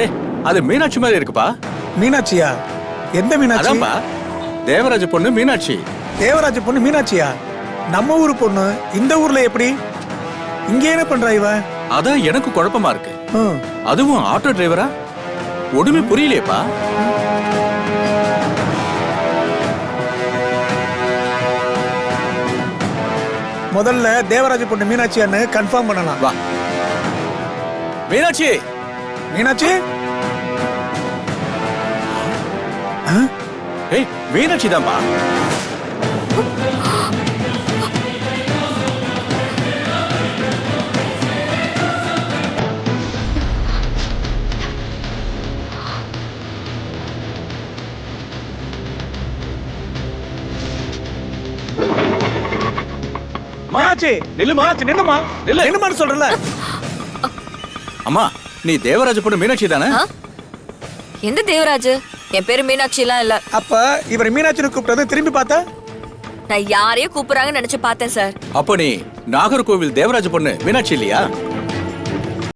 ஏய், அது மீனாட்சி மாதிரி இருக்குப்பா. மீனாட்சியா? எந்த மீனாட்சி? அதான்ப்பா தேவராஜ பொண்ணு மீனாட்சி. தேவராஜ பொண்ணு மீனாட்சியா? நம்ம ஊரு பொண்ணு இந்த ஊர்ல எப்படி? இங்க என்ன பண்றா இவ? அதான் எனக்கு குழப்பமா இருக்கு. ம். அதுவும் ஆட்டோ டிரைவரா? ஒண்ணுமே புரியலையேப்பா. முதல்ல தேவராஜ பொண்ணு மீனாட்சியான்னு கன்ஃபார்ம் பண்ணலாம். வா மீனாட்சி. மீனாட்சி? ஏய் மீனாட்சி தான்ப்பா. மீனாட்சி நில்லுமா. நின்னுமா? நில்லு. நின்னுமான்னு சொல்றல. அம்மா நீ தேவராஜ பொண்ணு மீனாட்சி தானே? ஆ? எந்த தேவராஜ்? என் பேரு மீனாட்சி எல்லாம் இல்ல. அப்ப இவர் மீனாட்சின்னு கூப்பிட்டது திரும்பி பார்த்தா? நான் யாரையும் கூப்பிடுறாங்கன்னு நினைச்சு பார்த்தேன் சார். அப்ப நீ நாகர்கோவில் தேவராஜ பொண்ணு மீனாட்சி இல்லையா?